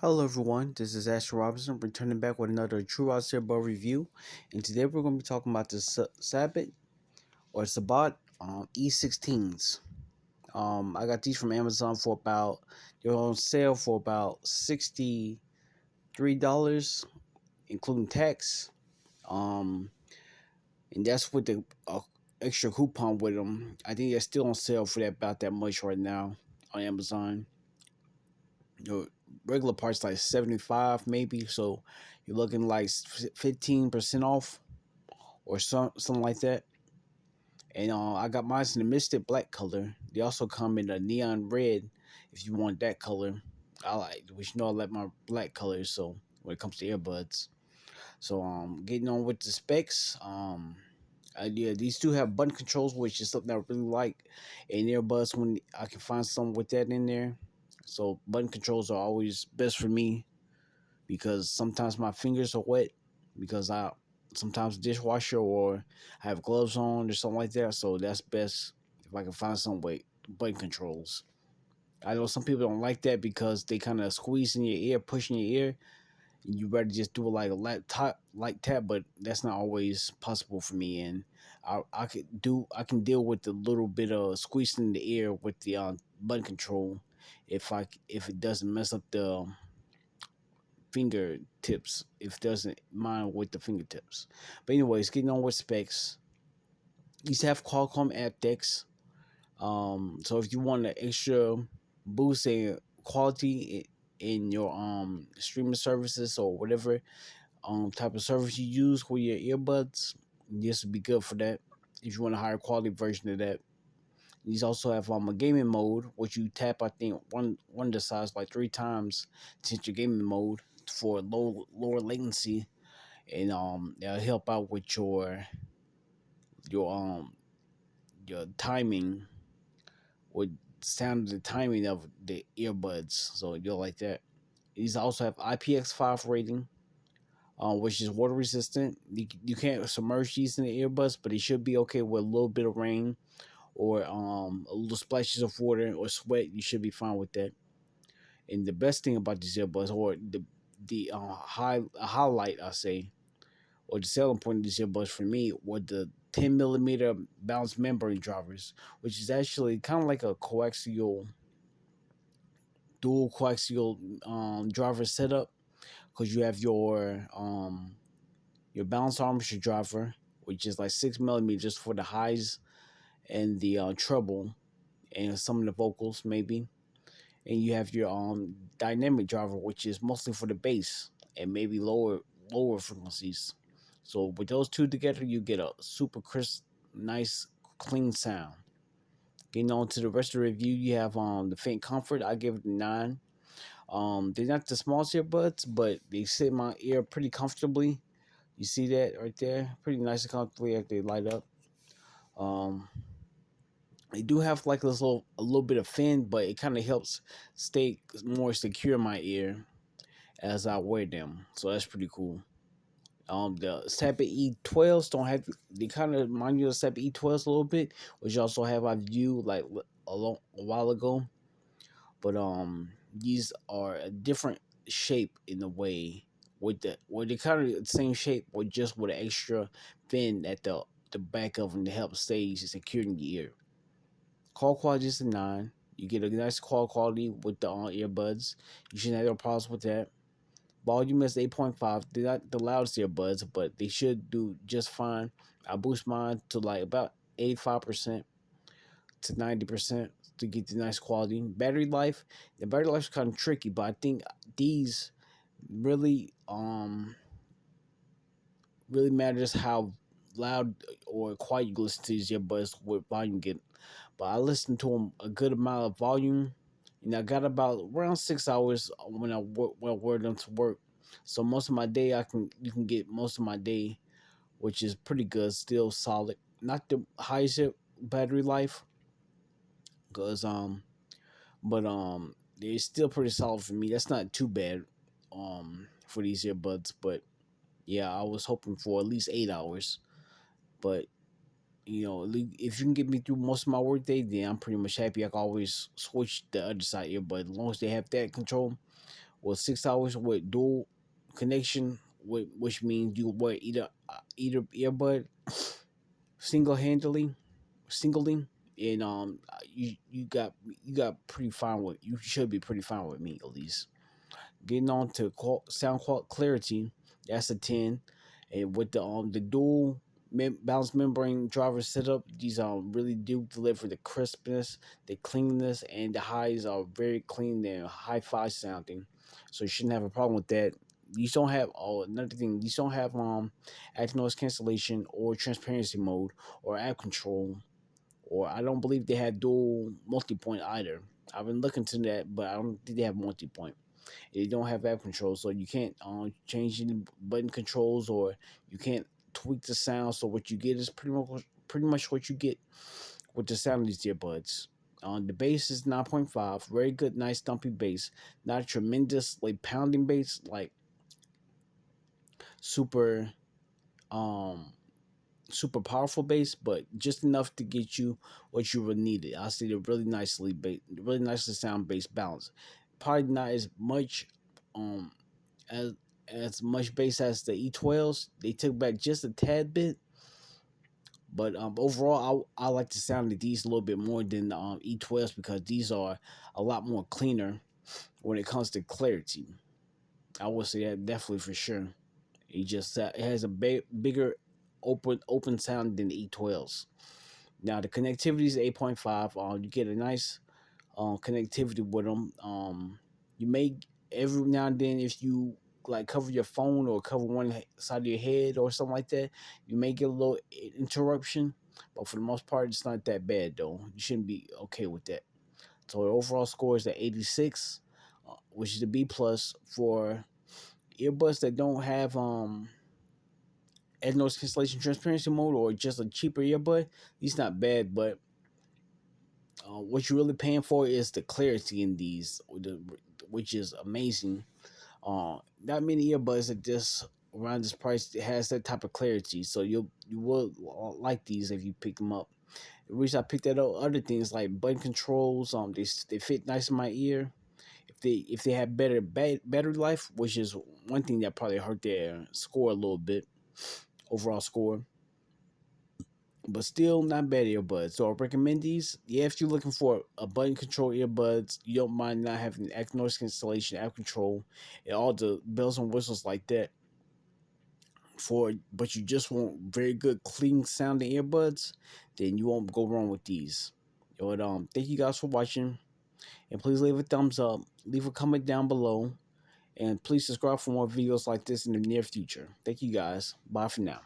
Hello everyone, this is Asher Robinson returning back with another True Out Earbud review. And today we're going to be talking about the Sabbat or Sabbat E16s. I got these from Amazon for they're on sale for about $63, including tax. Um, and that's with the extra coupon with them. I think they're still on sale for about that much right now on Amazon. Your regular parts like 75 maybe, so you're looking like 15% off or something like that. And I got mine in the Mystic Black color. They also come in a neon red if you want that color. Which I like my black colors. So when it comes to earbuds, so getting on with the specs. Yeah, these two have button controls, which is something I really like. And earbuds, when I can find some with that in there. So button controls are always best for me because sometimes my fingers are wet because I sometimes dishwasher or I have gloves on or something like that. So that's best if I can find some way button controls. I know some people don't like that because they kind of squeeze in your ear, push in your ear. You better just do it like a laptop, like tap, but that's not always possible for me. And I can deal with the little bit of squeezing in the ear with the button control if it doesn't mess up the fingertips, if it doesn't mind with the fingertips. But anyways, getting on with specs. These have Qualcomm aptX. So if you want an extra boost in quality in your streaming services or whatever type of service you use for your earbuds, this would be good for that. If you want a higher quality version of that. These also have a gaming mode, which you tap I think one of the sides like 3 times to hit your gaming mode for lower latency, and it'll help out with your your timing with sound the timing of the earbuds. So you'll like that. These also have IPX5 rating, which is water resistant. You can't submerge these in the earbuds, but it should be okay with a little bit of rain or a little splashes of water or sweat. You should be fine with that. And the best thing about these earbuds, or the highlight I say, or the selling point of these earbuds for me, were the 10 millimeter balanced membrane drivers, which is actually kind of like a dual coaxial driver setup, because you have your balance armature driver, which is like 6 millimeters for the highs and the treble and some of the vocals maybe, and you have your dynamic driver, which is mostly for the bass and maybe lower frequencies. So with those two together, you get a super crisp, nice, clean sound. Getting on to the rest of the review, you have the Faint Comfort. I give it a 9. They're not the smallest earbuds, but they sit in my ear pretty comfortably. You see that right there? Pretty nice and comfortably as they light up. Um, they do have like a little bit of fin, but it kind of helps stay more secure in my ear as I wear them. So that's pretty cool. The Sabbat E12s don't have, they kind of remind you of Sabbat E12s a little bit, which also have I viewed like a while ago. But these are a different shape in a way, with they kind of the same shape, with just with an extra fin at the back of them to help stay secure in your ear. Call quality is a 9. You get a nice call quality with the earbuds. You shouldn't have no problems with that. Volume is 8.5. They're not the loudest earbuds, but they should do just fine. I boost mine to like about 85% to 90% to get the nice quality. Battery life, the battery life is kind of tricky, but I think these really really matters how loud or quiet you listen to these earbuds with volume get. But I listen to them a good amount of volume, and I got about around 6 hours when when I wear them to work. So most of my day, you can get most of my day, which is pretty good, still solid. Not the highest battery life, cause but it's still pretty solid for me. That's not too bad, for these earbuds. But yeah, I was hoping for at least 8 hours. But if you can get me through most of my workday, then I'm pretty much happy. I can always switch the other side earbud as long as they have that control. with 6 hours with dual connection, which means you wear either earbud single handedly, singly, and you got pretty fine with you should be pretty fine with me at least. Getting on to sound clarity, that's a 10. And with the dual balanced membrane driver setup, these really do deliver the crispness, the cleanness, and the highs are very clean and hi-fi sounding. So you shouldn't have a problem with that. These don't have another thing. These don't have active noise cancellation or transparency mode or app control, or I don't believe they have dual multi-point either. I've been looking to that, but I don't think they have multi-point. They don't have app controls, so you can't change any button controls, or you can't tweak the sound. So what you get is pretty much what you get with the sound of these earbuds. The bass is 9.5, very good, nice thumpy bass, not tremendous like pounding bass, like super um super powerful bass, but just enough to get you what you really needed. I say they're really nicely sound bass balance. Probably not as much um as much bass as the E12s. They took back just a tad bit, but overall, I like the sound of these a little bit more than the E12s because these are a lot more cleaner when it comes to clarity. I would say that definitely for sure. It has a bigger open sound than the E12s. Now the connectivity is 8.5. You get a nice connectivity with them. You may every now and then, if you like cover your phone or cover one side of your head or something like that, you may get a little interruption. But for the most part, it's not that bad though. You shouldn't be okay with that. So the overall score is the 86, which is the B plus for earbuds that don't have noise cancellation transparency mode or just a cheaper earbud. These not bad, but what you're really paying for is the clarity in these, which is amazing. Not many earbuds at this around this price has that type of clarity, so you will like these if you pick them up. The reason I picked that up, other things like button controls, they fit nice in my ear. If they have better battery life, which is one thing that probably hurt their score a little bit, overall score, but still not bad earbuds. So I recommend these. Yeah, if you're looking for a button control earbuds, you don't mind not having active noise cancellation, app control, and all the bells and whistles like that. But you just want very good, clean sounding earbuds, then you won't go wrong with these. But thank you guys for watching, and please leave a thumbs up, leave a comment down below, and please subscribe for more videos like this in the near future. Thank you guys. Bye for now.